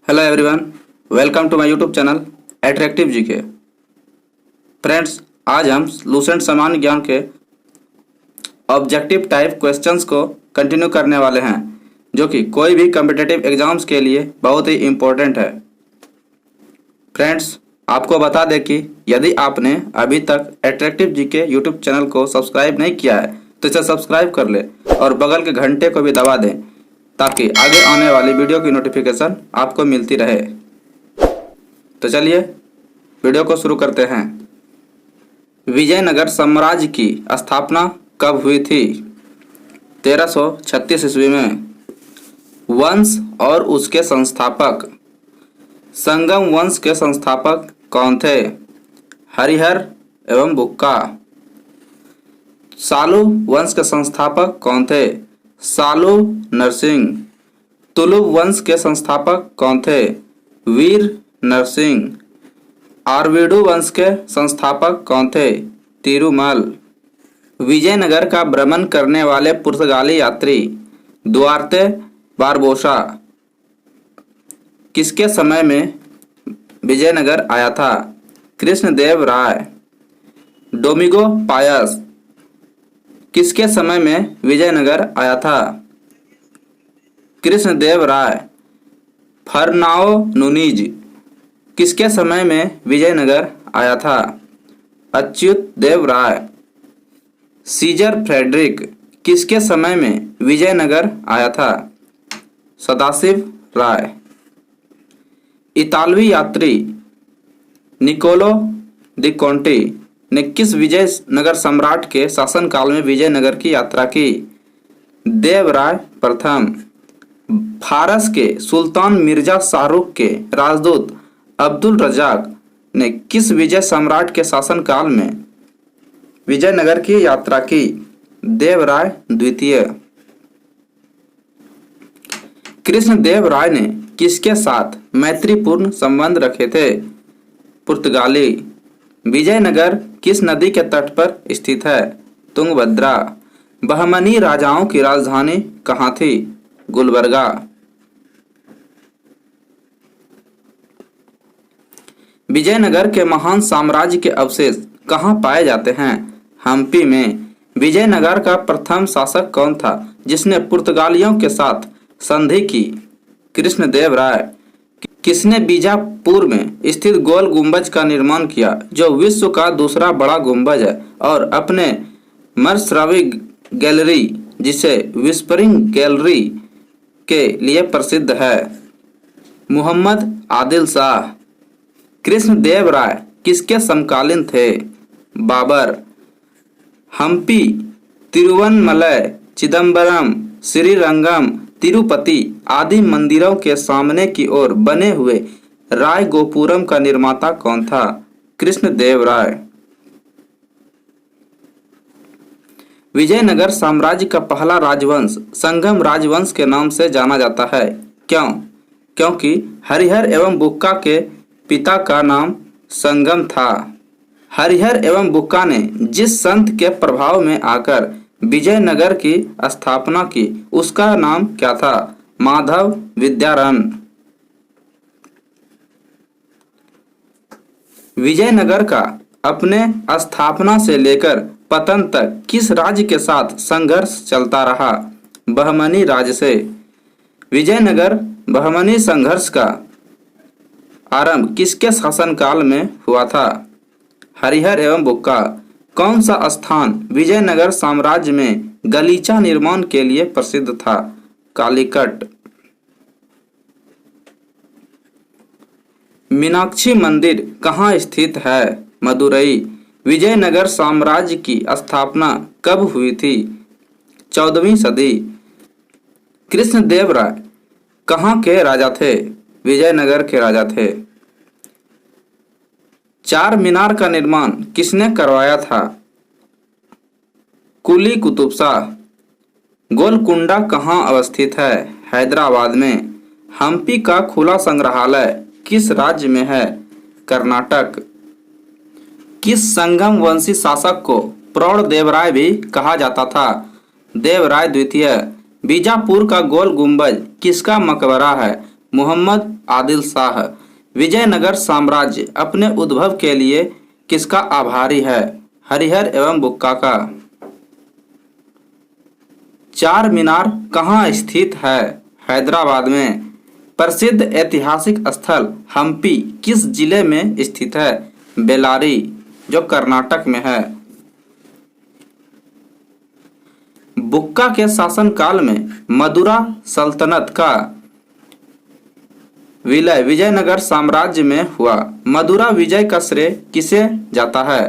Hello everyone, welcome to my YouTube channel attractive GK. Friends, आज हम Lucent सामान्य ज्ञान के ऑब्जेक्टिव टाइप क्वेश्चंस को कंटिन्यू करने वाले हैं, जो कि कोई भी कॉम्पिटिटिव एग्जाम्स के लिए बहुत ही इम्पोर्टेंट है। फ्रेंड्स, आपको बता दें कि यदि आपने अभी तक एट्रैक्टिव जीके यूट्यूब चैनल को सब्सक्राइब नहीं किया है तो इसे सब्सक्राइब कर ले और बगल के घंटे को भी दबा दें ताकि आगे आने वाली वीडियो की नोटिफिकेशन आपको मिलती रहे। तो चलिए वीडियो को शुरू करते हैं। विजयनगर साम्राज्य की स्थापना कब हुई थी? 1336 ईस्वी में। वंश और उसके संस्थापक। संगम वंश के संस्थापक कौन थे? हरिहर एवं बुक्का। सालू वंश के संस्थापक कौन थे? सालू नरसिंह। तुलुव वंश के संस्थापक कौन थे? वीर नरसिंह। आरवीडू वंश के संस्थापक कौन थे? तिरुमल। विजयनगर का भ्रमण करने वाले पुर्तगाली यात्री दुआर्ते बारबोसा किसके समय में विजयनगर आया था? कृष्णदेव राय। डोमिगो पायस किसके समय में विजयनगर आया था? कृष्णदेव राय। फरनाओ नुनीज किसके समय में विजयनगर आया था? अच्युत देव राय। सीजर फ्रेडरिक किसके समय में विजयनगर आया था? सदाशिव राय। इतालवी यात्री निकोलो दी कोंटी ने किस विजयनगर सम्राट के शासनकाल में विजयनगर की यात्रा की? देवराय प्रथम। फारस के सुल्तान मिर्जा शाहरुख के राजदूत अब्दुल रजाक ने किस विजय सम्राट के शासनकाल में विजयनगर की यात्रा की? देवराय द्वितीय। कृष्णदेव राय ने किसके साथ मैत्रीपूर्ण संबंध रखे थे? पुर्तगाली। विजयनगर किस नदी के तट पर स्थित है? तुंगभद्रा। बहमनी राजाओं की राजधानी कहाँ थी? गुलबर्गा। विजयनगर के महान साम्राज्य के अवशेष कहाँ पाए जाते हैं? हम्पी में। विजयनगर का प्रथम शासक कौन था जिसने पुर्तगालियों के साथ संधि की? कृष्णदेव राय। किसने बीजापुर में स्थित गोल गुंबज का निर्माण किया, जो विश्व का दूसरा बड़ा गुंबज है और अपने मरस्रावी गैलरी, जिसे विस्परिंग गैलरी के लिए प्रसिद्ध है? मुहम्मद आदिल शाह। कृष्णदेव राय किसके समकालीन थे? बाबर। हम्पी, तिरुवन्नमलई, चिदम्बरम, श्रीरंगम, तिरुपति आदि मंदिरों के सामने की ओर बने हुए राय गोपुरम का निर्माता कौन था? कृष्णदेव राय। विजयनगर साम्राज्य का पहला राजवंश संगम राजवंश के नाम से जाना जाता है। क्यों? क्योंकि हरिहर एवं बुक्का के पिता का नाम संगम था। हरिहर एवं बुक्का ने जिस संत के प्रभाव में आकर विजयनगर की स्थापना की, उसका नाम क्या था? माधव विद्यारण्य। विजयनगर का अपने स्थापना से लेकर पतन तक किस राज्य के साथ संघर्ष चलता रहा? बहमनी राज्य से। विजयनगर बहमनी संघर्ष का आरंभ किसके शासनकाल में हुआ था? हरिहर एवं बुक्का। कौन सा स्थान विजयनगर साम्राज्य में गलीचा निर्माण के लिए प्रसिद्ध था? कालीकट। मीनाक्षी मंदिर कहाँ स्थित है? मदुरई। विजयनगर साम्राज्य की स्थापना कब हुई थी? 14वीं सदी। कृष्णदेव राय कहाँ के राजा थे? विजयनगर के राजा थे। चार मीनार का निर्माण किसने करवाया था? कुली कुतुब शाह। गोलकुंडा कहाँ अवस्थित है? हैदराबाद में। हम्पी का खुला संग्रहालय किस राज्य में है? कर्नाटक। किस संगम वंशी शासक को प्रौढ़ देवराय भी कहा जाता था? देवराय द्वितीय। बीजापुर का गोल गुंबज किसका मकबरा है? मोहम्मद आदिल शाह। विजयनगर साम्राज्य अपने उद्भव के लिए किसका आभारी है? हरिहर एवं बुक्का का। चार मीनार कहाँ स्थित है? हैदराबाद में। प्रसिद्ध ऐतिहासिक स्थल हम्पी किस जिले में स्थित है? बेल्लारी, जो कर्नाटक में है। बुक्का के शासनकाल में मदुरा सल्तनत का विलय विजयनगर साम्राज्य में हुआ। मदुरा विजय का श्रेय किसे जाता है?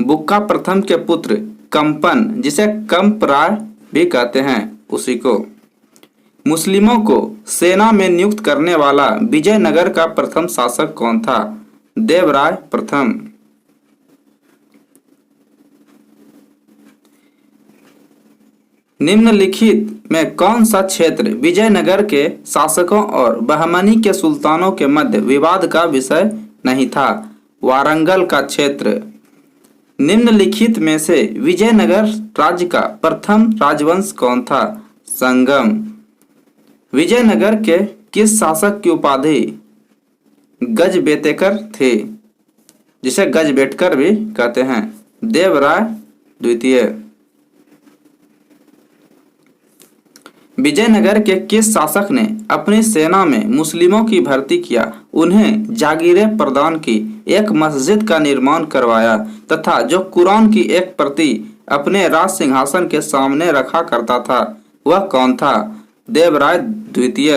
बुक्का प्रथम के पुत्र कंपन, जिसे कंपराय भी कहते हैं, उसी को। मुस्लिमों को सेना में नियुक्त करने वाला विजयनगर का प्रथम शासक कौन था? देवराय प्रथम। निम्नलिखित में कौन सा क्षेत्र विजयनगर के शासकों और बहमनी के सुल्तानों के मध्य विवाद का विषय नहीं था? वारंगल का क्षेत्र। निम्नलिखित में से विजयनगर राज्य का प्रथम राजवंश कौन था? संगम। विजयनगर के किस शासक की उपाधि गजबेतेकर थे, जिसे गजबेटकर भी कहते हैं? देवराय द्वितीय। विजयनगर के किस शासक ने अपनी सेना में मुस्लिमों की भर्ती किया, उन्हें जागीरें प्रदान की, एक मस्जिद का निर्माण करवाया तथा जो कुरान की एक प्रति अपने राज सिंहासन के सामने रखा करता था, वह कौन था? देवराय द्वितीय।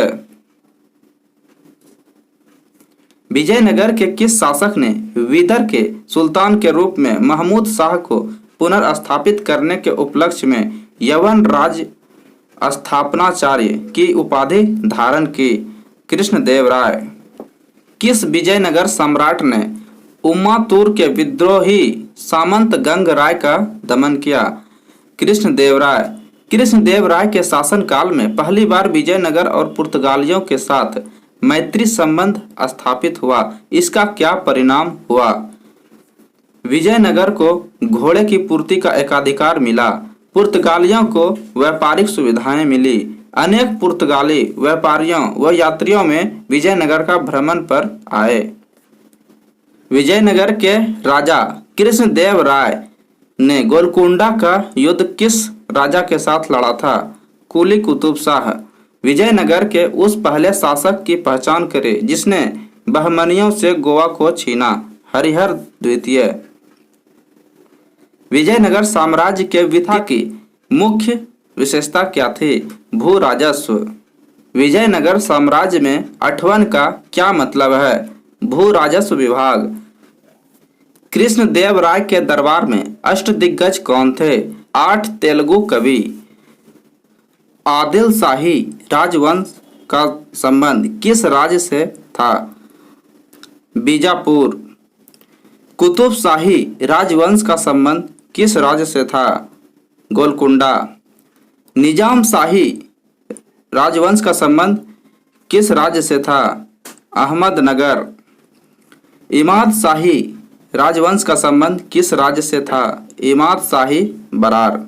विजयनगर के किस शासक ने विदर के सुल्तान के रूप में महमूद शाह को पुनर्स्थापित करने के उपलक्ष्य में यवन राज स्थापनाचार्य की उपाधि धारण की? कृष्णदेवराय। किस विजयनगर सम्राट ने उम्मातूर के विद्रोही सामंत गंग राय का दमन किया? कृष्णदेवराय। कृष्णदेवराय के शासनकाल में पहली बार विजयनगर और पुर्तगालियों के साथ मैत्री संबंध स्थापित हुआ। इसका क्या परिणाम हुआ? विजयनगर को घोड़े की पूर्ति का एकाधिकार मिला। पुर्तगालियों को व्यापारिक सुविधाएं मिली। अनेक पुर्तगाली व्यापारियों व यात्रियों में विजयनगर का भ्रमण पर आए। विजयनगर के राजा कृष्णदेवराय ने गोलकुंडा का युद्ध किस राजा के साथ लड़ा था? कुली कुतुब शाह। विजयनगर के उस पहले शासक की पहचान करें जिसने बहमनियों से गोवा को छीना? हरिहर द्वितीय। विजयनगर साम्राज्य के विथा की मुख्य विशेषता क्या थी? भू राजस्व। विजयनगर साम्राज्य में अठवन का क्या मतलब है? भू राजस्व विभाग। कृष्णदेवराय के दरबार में अष्टदिग्गज कौन थे? 8 तेलुगु कवि। आदिल शाही राजवंश का संबंध किस राज्य से था? बीजापुर। कुतुब शाही राजवंश का संबंध किस राज्य से था? गोलकुंडा। निजाम शाही राजवंश का संबंध किस राज्य से था? अहमदनगर। इमाद शाही राजवंश का संबंध किस राज्य से था? इमाद शाही बरार।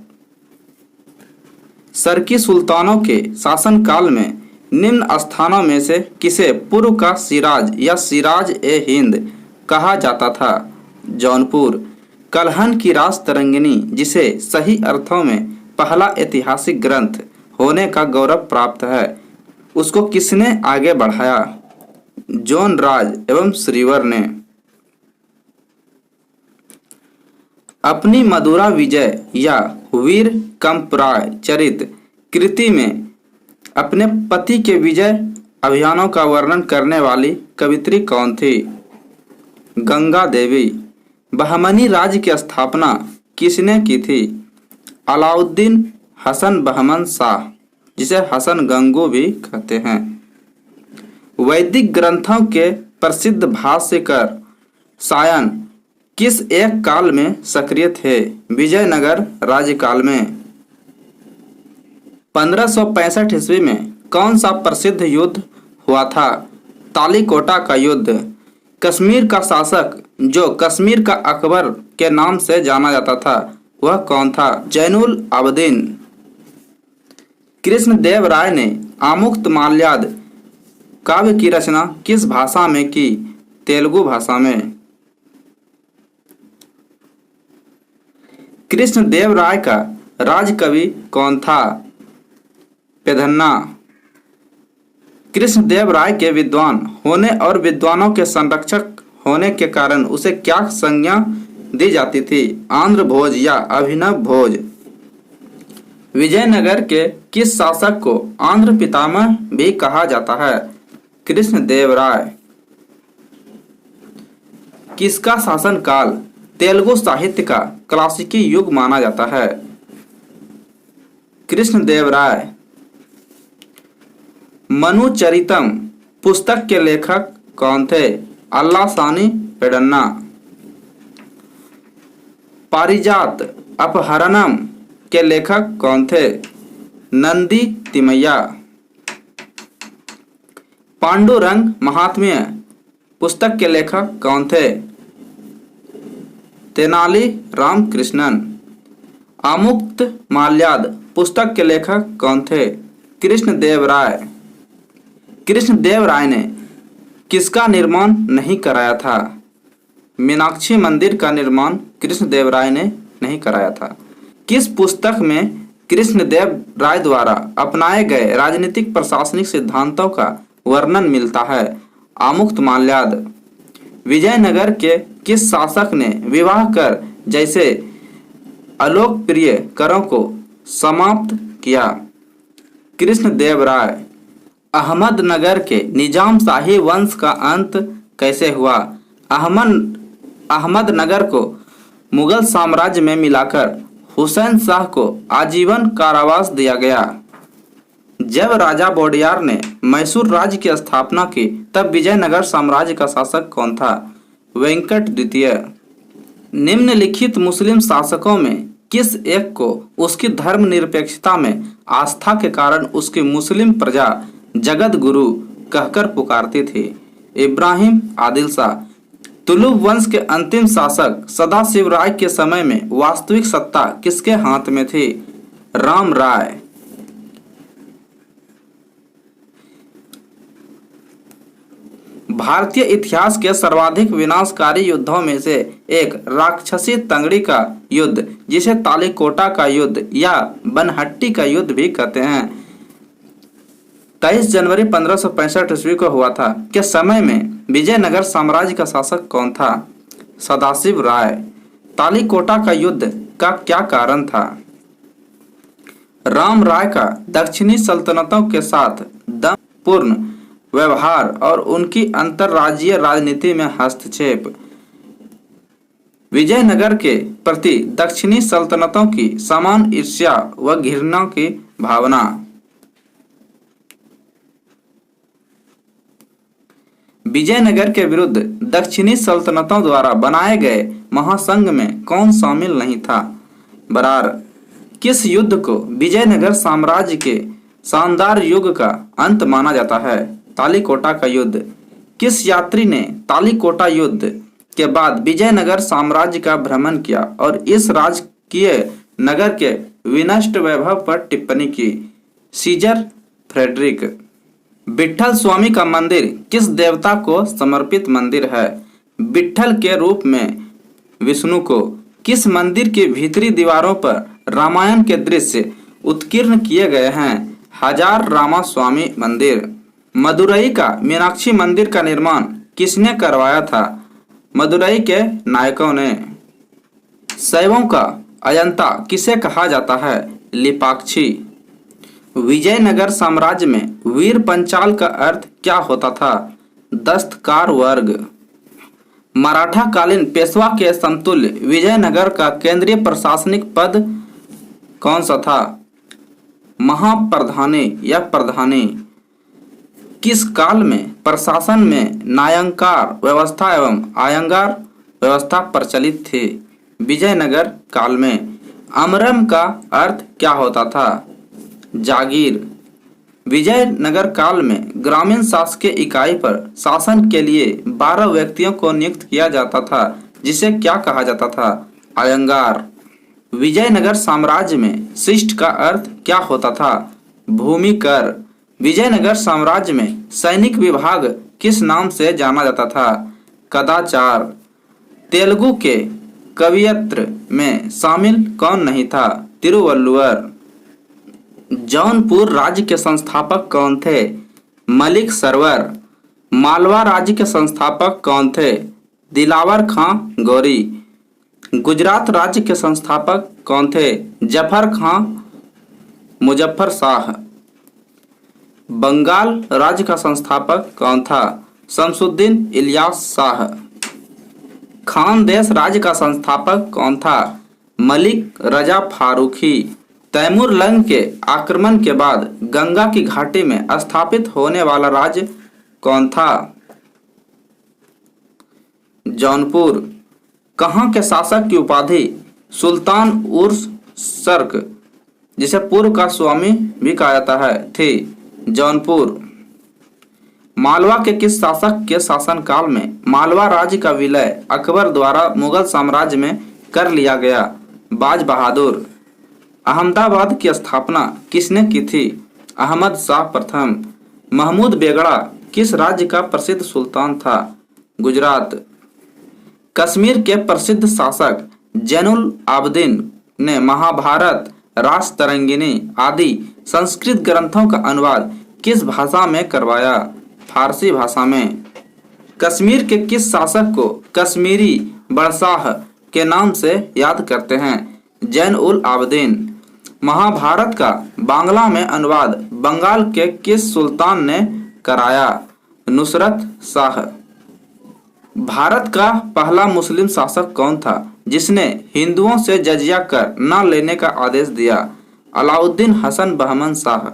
सरकी सुल्तानों के शासनकाल में निम्न स्थानों में से किसे पूर्व का सिराज या सिराज ए हिंद कहा जाता था? जौनपुर। कलहन की रास तरंगिणी, जिसे सही अर्थों में पहला ऐतिहासिक ग्रंथ होने का गौरव प्राप्त है, उसको किसने आगे बढ़ाया? जोन राज एवं श्रीवर ने। अपनी मदुरा विजय या वीर कंपराय चरित कृति में अपने पति के विजय अभियानों का वर्णन करने वाली कवित्री कौन थी? गंगा देवी। बहमनी राज्य की स्थापना किसने की थी? अलाउद्दीन हसन बहमन शाह, जिसे हसन गंगू भी कहते हैं। वैदिक ग्रंथों के प्रसिद्ध भाष्यकार सायन किस एक काल में सक्रिय थे? विजयनगर राज्यकाल में। 1565 ईस्वी में कौन सा प्रसिद्ध युद्ध हुआ था? तालीकोटा का युद्ध। कश्मीर का शासक जो कश्मीर का अकबर के नाम से जाना जाता था, वह कौन था? जैनुल आबदीन। कृष्णदेवराय ने आमुक्तमाल्याद काव्य की रचना किस भाषा में की? तेलुगु भाषा में। कृष्णदेवराय का राजकवि कौन था? पेधन्ना। कृष्णदेवराय के विद्वान होने और विद्वानों के संरक्षक होने के कारण उसे क्या संज्ञा दी जाती थी? आंध्र भोज या अभिनव भोज। विजयनगर के किस शासक को आंध्र पितामह भी कहा जाता है? कृष्णदेवराय। किसका शासनकाल तेलुगु साहित्य का क्लासिकी युग माना जाता है? कृष्णदेवराय। मनुचरितम पुस्तक के लेखक कौन थे? अल्लासानी पेडन्ना। पारिजात अपहरणम के लेखक कौन थे? नंदी तिमैया। पांडुरंग महात्म्य पुस्तक के लेखक कौन थे? तेनाली रामकृष्णन। आमुक्त माल्याद पुस्तक के लेखक कौन थे? कृष्णदेवराय। कृष्णदेवराय ने किसका निर्माण नहीं कराया था? मीनाक्षी मंदिर का निर्माण कृष्णदेवराय ने नहीं कराया था। किस पुस्तक में कृष्णदेवराय द्वारा अपनाए गए राजनीतिक प्रशासनिक सिद्धांतों का वर्णन मिलता है? आमुक्त माल्याद। विजयनगर के किस शासक ने विवाह कर जैसे अलोकप्रिय करों को समाप्त किया? कृष्णदेवराय। अहमदनगर के निजाम शाही वंश का अंत कैसे हुआ? अहमदनगर को मुगल साम्राज्य में मिलाकर हुसैन शाह को आजीवन कारावास दिया गया। जब राजा वोडियार ने मैसूर राज्य की स्थापना की तब विजयनगर साम्राज्य का शासक कौन था? वेंकट द्वितीय। निम्नलिखित मुस्लिम शासकों में किस एक को उसकी धर्मनिरपेक्षता में आस्था के कारण उसकी मुस्लिम प्रजा जगत गुरु कहकर पुकारती थी? इब्राहिम आदिल शाह। तुलुक वंश के अंतिम शासक सदाशिव राय के समय में वास्तविक सत्ता किसके हाथ में थी? राम राय। भारतीय इतिहास के सर्वाधिक विनाशकारी युद्धों में से एक राक्षसी तंगड़ी का युद्ध, जिसे तालीकोटा का युद्ध या बनहट्टी का युद्ध भी कहते हैं, 23 जनवरी 1565 ईस्वी को हुआ था। के समय में विजयनगर साम्राज्य का शासक कौन था? सदाशिव राय। तालीकोटा का युद्ध का क्या कारण था? राम राय का दक्षिणी सल्तनतों के साथ दमपूर्ण व्यवहार और उनकी अंतर्राज्यीय राजनीति में हस्तक्षेप। विजयनगर के प्रति दक्षिणी सल्तनतों की समान ईर्ष्या व घृणा की भावना। विजयनगर के विरुद्ध दक्षिणी सल्तनतों द्वारा बनाए गए महासंघ में कौन शामिल नहीं था? बरार। किस युद्ध को विजयनगर साम्राज्य के शानदार युग का अंत माना जाता है? तालीकोटा का युद्ध। किस यात्री ने तालीकोटा युद्ध के बाद विजयनगर साम्राज्य का भ्रमण किया और इस राजकीय नगर के विनष्ट वैभव पर टिप्पणी की? Scissor Frederick. विट्ठल स्वामी का मंदिर किस देवता को समर्पित मंदिर है? विट्ठल के रूप में विष्णु को। किस मंदिर की भीतरी दीवारों पर रामायण के दृश्य उत्कीर्ण किए गए हैं? हजार रामा स्वामी मंदिर। मदुरई का मीनाक्षी मंदिर का निर्माण किसने करवाया था? मदुरई के नायकों ने। शैवों का अजंता किसे कहा जाता है? लिपाक्षी। विजयनगर साम्राज्य में वीर पंचाल का अर्थ क्या होता था? दस्तकार वर्ग। मराठा कालीन पेशवा के समतुल्य विजयनगर का केंद्रीय प्रशासनिक पद कौन सा था? महाप्रधानी या प्रधानी। किस काल में प्रशासन में नायंकार व्यवस्था एवं आयंगार व्यवस्था प्रचलित थी? विजयनगर काल में। अमरम का अर्थ क्या होता था? जागीर। विजयनगर काल में ग्रामीण शासकीय इकाई पर शासन के लिए 12 व्यक्तियों को नियुक्त किया जाता था, जिसे क्या कहा जाता था? आयंगार। विजयनगर साम्राज्य में शिष्ट का अर्थ क्या होता था? भूमि कर। विजयनगर साम्राज्य में सैनिक विभाग किस नाम से जाना जाता था? कदाचार। तेलुगु के कवियत्र में शामिल कौन नहीं था? तिरुवल्लुवर। जौनपुर राज्य के संस्थापक कौन थे? मलिक सरवर। मालवा राज्य के संस्थापक कौन थे? दिलावर खां गौरी। गुजरात राज्य के संस्थापक कौन थे? जफर खां मुजफ्फर शाह। बंगाल राज्य का संस्थापक कौन था? शमसुद्दीन इलियास शाह। खानदेश राज्य का संस्थापक कौन था? मलिक रजा फारूकी। तैमूर लंग के आक्रमण के बाद गंगा की घाटी में स्थापित होने वाला राज्य कौन था? जौनपुर। कहाँ के शासक की उपाधि सुल्तान उर्स सर्क, जिसे पूर्व का स्वामी भी कहा जाता है, थी? जौनपुर। मालवा के किस शासक के शासनकाल में मालवा राज्य का विलय अकबर द्वारा मुगल साम्राज्य में कर लिया गया? बाज बहादुर। अहमदाबाद की स्थापना किसने की थी? अहमद शाह प्रथम। महमूद बेगड़ा किस राज्य का प्रसिद्ध सुल्तान था? गुजरात। कश्मीर के प्रसिद्ध शासक जैनुल आबदीन ने महाभारत, रासतरंगिणी आदि संस्कृत ग्रंथों का अनुवाद किस भाषा में करवाया? फारसी भाषा में। कश्मीर के किस शासक को कश्मीरी बड़शाह के नाम से याद करते हैं? जैन उल आबदीन। महाभारत का बांग्ला में अनुवाद बंगाल के किस सुल्तान ने कराया? नुसरत शाह। भारत का पहला मुस्लिम शासक कौन था जिसने हिंदुओं से जजिया कर न लेने का आदेश दिया? अलाउद्दीन हसन बहमन शाह।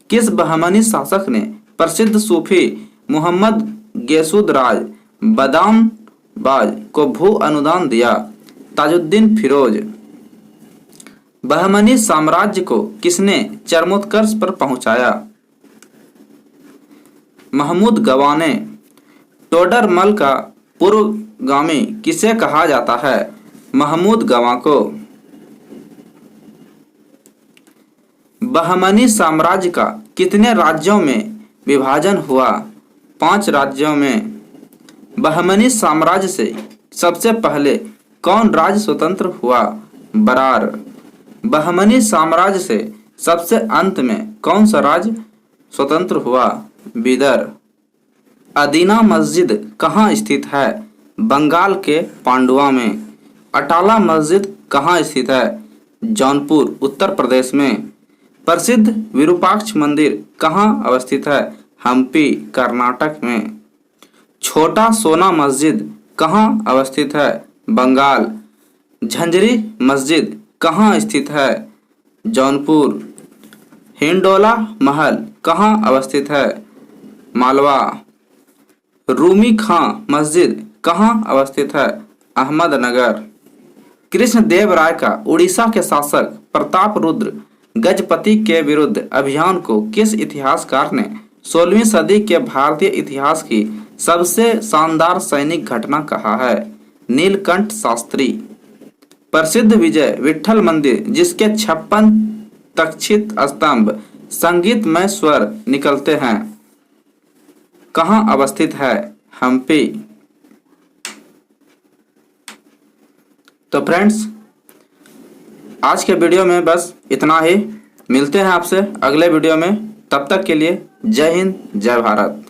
किस बहमनी शासक ने प्रसिद्ध सूफी मोहम्मद गेसुदराज बदामबाज को भू अनुदान दिया? ताजुद्दीन फिरोज। बहमनी साम्राज्य को किसने चरमोत्कर्ष पर पहुंचाया? महमूद गवा ने। टोडरमल का पूर्वगामी किसे कहा जाता है? महमूद गवा को। बहमनी साम्राज्य का कितने राज्यों में विभाजन हुआ? 5 राज्यों में। बहमनी साम्राज्य से सबसे पहले कौन राज्य स्वतंत्र हुआ? बरार। बहमनी साम्राज्य से सबसे अंत में कौन सा राज्य स्वतंत्र हुआ? बीदर। अदीना मस्जिद कहाँ स्थित है? बंगाल के पांडुआ में। अटाला मस्जिद कहाँ स्थित है? जौनपुर उत्तर प्रदेश में। प्रसिद्ध विरूपाक्ष मंदिर कहाँ अवस्थित है? हम्पी कर्नाटक में। छोटा सोना मस्जिद कहाँ अवस्थित है? बंगाल। झंझरी मस्जिद कहाँ स्थित है? जौनपुर। हिंडोला महल कहाँ अवस्थित है? मालवा। रूमी खां मस्जिद कहाँ अवस्थित है? अहमदनगर। कृष्णदेव राय का उड़ीसा के शासक प्रताप रुद्र गजपति के विरुद्ध अभियान को किस इतिहासकार ने 16वीं सदी के भारतीय इतिहास की सबसे शानदार सैनिक घटना कहा है? नीलकंठ शास्त्री। प्रसिद्ध विजय विठल मंदिर जिसके 56 तक्षित स्तंभ संगीतमय स्वर निकलते हैं कहाँ अवस्थित है? हम्पी। तो फ्रेंड्स, आज के वीडियो में बस इतना ही। मिलते हैं आपसे अगले वीडियो में। तब तक के लिए जय हिंद, जय भारत।